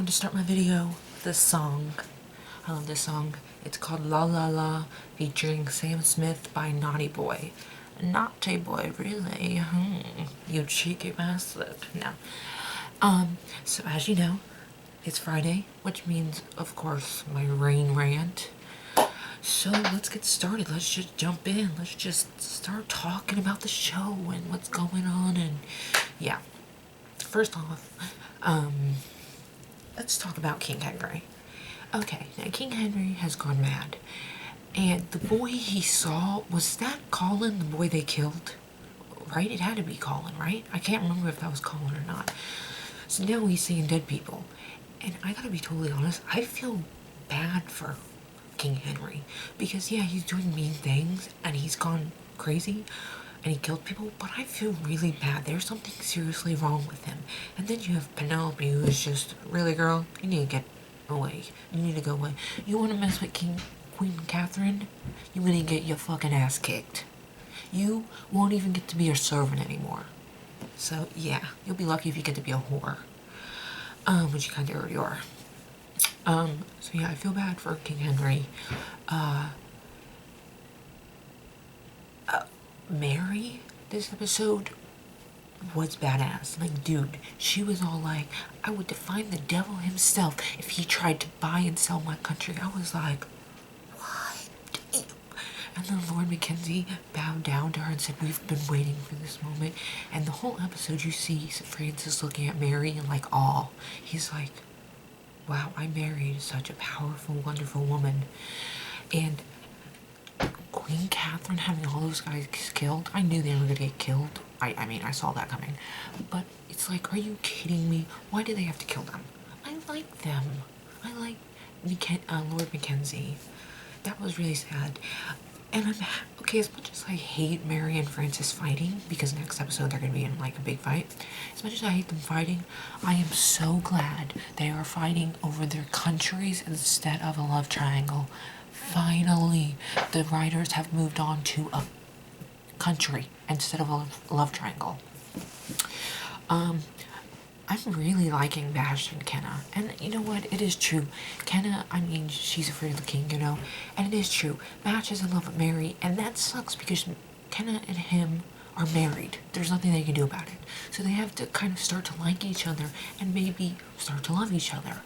wanted to start my video with this song. I love this song. It's called La La La, featuring Sam Smith by Naughty Boy. Naughty Boy, really? You cheeky bastard. No. So as you know, it's Friday, which means, of course, my rain rant. So let's get started. Let's just jump in. Let's just start talking about the show and what's going on. And yeah, first off, let's talk about King Henry. Okay, now King Henry has gone mad. And the boy he saw, was that Colin, the boy they killed? Right? It had to be Colin, right? I can't remember if that was Colin or not. So now he's seeing dead people. And I gotta be totally honest, I feel bad for King Henry. Because yeah, he's doing mean things and he's gone crazy and he killed people, but I feel really bad. There's something seriously wrong with him. And then you have Penelope, who is just, really girl, you need to get away. You need to go away. You wanna mess with Queen Catherine? You gonna get your fucking ass kicked. You won't even get to be a servant anymore. So yeah, you'll be lucky if you get to be a whore. Which you kinda already are. So yeah, I feel bad for King Henry. Mary, this episode, was badass. Like, dude, she was all like, I would define the devil himself if he tried to buy and sell my country. I was like, what? And then Lord Mackenzie bowed down to her and said, we've been waiting for this moment. And the whole episode you see Francis looking at Mary and like, awe. He's like, wow, I married such a powerful, wonderful woman. And Queen Catherine having all those guys killed, I knew they were gonna get killed. I mean, I saw that coming. But it's like, are you kidding me? Why did they have to kill them? I like them. I like Lord Mackenzie. That was really sad. And okay, as much as I hate Mary and Francis fighting, because next episode they're gonna be in like a big fight, as much as I hate them fighting, I am so glad they are fighting over their countries instead of a love triangle. Finally, the writers have moved on to a country instead of a love triangle. I'm really liking Bash and Kenna. And you know what? It is true. Kenna, I mean, she's afraid of the king, you know? And it is true. Bash is in love with Mary, and that sucks because Kenna and him are married. There's nothing they can do about it. So they have to kind of start to like each other and maybe start to love each other.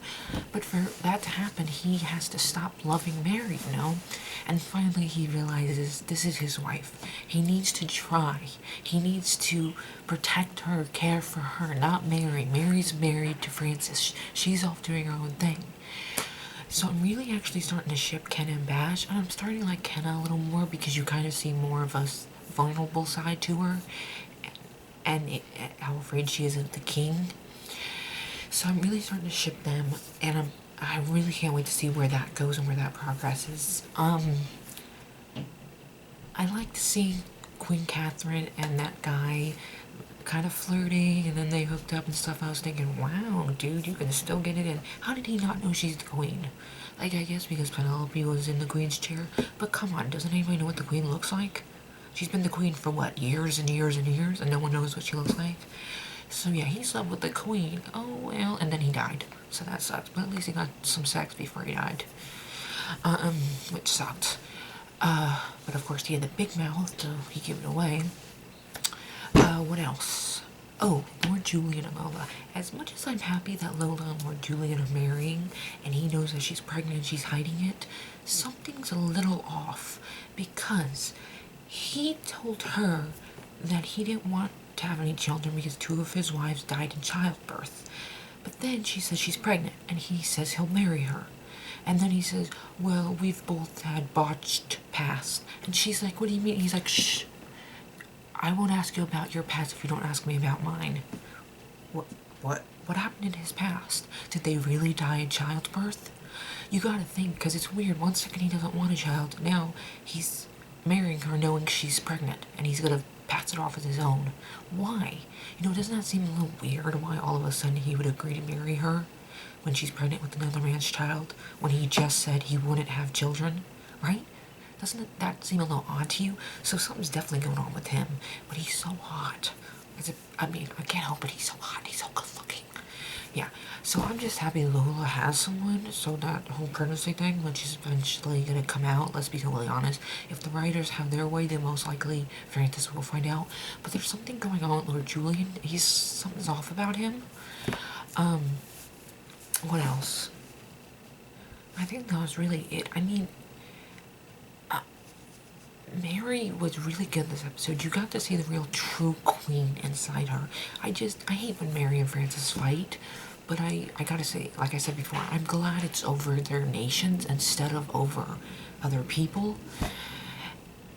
But for that to happen, he has to stop loving Mary, you know? And finally he realizes this is his wife. He needs to try. He needs to protect her, care for her, not Mary. Mary's married to Francis. She's off doing her own thing. So I'm really actually starting to ship Kenna and Bash, and I'm starting to like Kenna a little more because you kind of see more of a vulnerable side to her and how afraid she is of the king. So I'm really starting to ship them, and I really can't wait to see where that goes and where that progresses. I like to see Queen Catherine and that guy kind of flirting, and then they hooked up and stuff. I was thinking, wow, dude, you can still get it in. How did he not know she's the queen? Like, I guess because Penelope was in the queen's chair, but come on, doesn't anybody know what the queen looks like? She's been the queen for what, years and years and years, and no one knows what she looks like? So yeah, he slept with the queen. Oh well, and then he died. So that sucks, but at least he got some sex before he died. Which sucked. But of course he had the big mouth, so he gave it away. What else? Oh, Lord Julian and Lola. As much as I'm happy that Lola and Lord Julian are marrying, and he knows that she's pregnant and she's hiding it, something's a little off, because he told her that he didn't want to have any children because 2 of his wives died in childbirth. But then she says she's pregnant, and he says he'll marry her. And then he says, well, we've both had botched past. And she's like, what do you mean? He's like, shh. I won't ask you about your past if you don't ask me about mine. What happened in his past? Did they really die in childbirth? You gotta think, because it's weird. 1 second he doesn't want a child. Now he's marrying her knowing she's pregnant, and he's gonna pass it off as his own. Why? You know, doesn't that seem a little weird why all of a sudden he would agree to marry her when she's pregnant with another man's child, when he just said he wouldn't have children, right? Doesn't that seem a little odd to you? So something's definitely going on with him, but he's so hot. I mean, I can't help it, he's so hot, he's so good looking. Yeah, so I'm just happy Lola has someone, so that whole pregnancy thing, which is eventually gonna come out, let's be totally honest. If the writers have their way, then most likely Francis will find out. But there's something going on with Lord Julian. Something's off about him. Um, what else? I think that was really it. I mean, Mary was really good this episode. You got to see the real true queen inside her. I hate when Mary and Francis fight, but I gotta say, like I said before, I'm glad it's over their nations instead of over other people.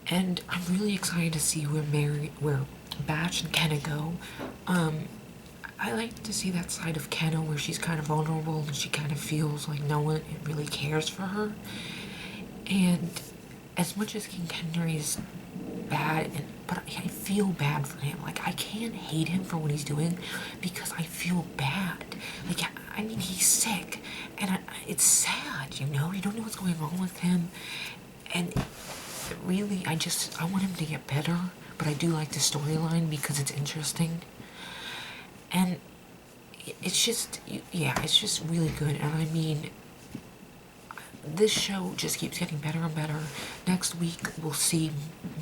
And I'm really excited to see where Batch and Kenna go. I like to see that side of Kenna where she's kind of vulnerable and she kind of feels like no one really cares for her. And as much as King Henry is bad, but I feel bad for him. Like, I can't hate him for what he's doing because I feel bad. Like, I mean, he's sick, and it's sad, you know? You don't know what's going on with him, and really, I want him to get better, but I do like the storyline because it's interesting, and it's just, yeah, it's just really good, and I mean, this show just keeps getting better and better. Next week, we'll see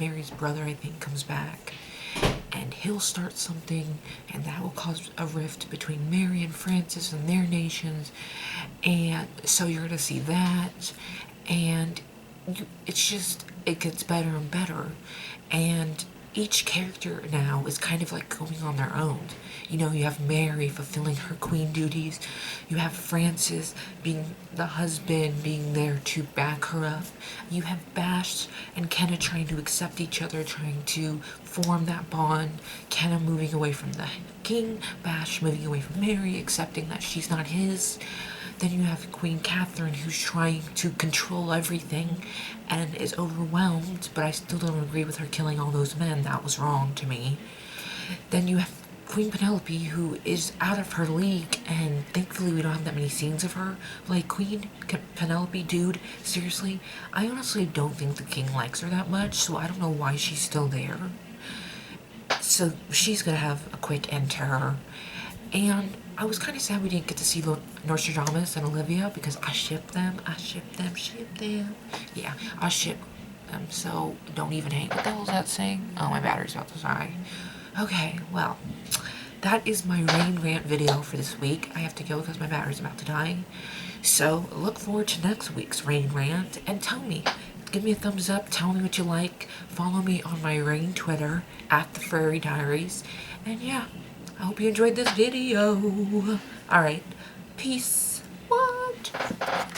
Mary's brother, I think, comes back. And he'll start something, and that will cause a rift between Mary and Francis and their nations. And so you're going to see that. And it gets better and better. And each character now is kind of like going on their own. You know, you have Mary fulfilling her queen duties. You have Francis being the husband, being there to back her up. You have Bash and Kenna trying to accept each other, trying to form that bond. Kenna moving away from the king, Bash moving away from Mary, accepting that she's not his. Then you have Queen Catherine, who's trying to control everything and is overwhelmed, but I still don't agree with her killing all those men. That was wrong to me. Then you have Queen Penelope, who is out of her league, and thankfully we don't have that many scenes of her. Like, Queen Penelope, dude, seriously, I honestly don't think the king likes her that much, so I don't know why she's still there. So she's gonna have a quick end to her. And I was kind of sad we didn't get to see Nostradamus and Olivia because I ship them. Yeah, I ship them, so don't even hate. What the hell is that saying? Oh, my battery's about to die. Okay, well, that is my rain rant video for this week. I have to go because my battery's about to die. So look forward to next week's rain rant and tell me. Give me a thumbs up, tell me what you like. Follow me on my rain Twitter @TheFurryDiaries. And yeah, I hope you enjoyed this video. Alright, peace. What?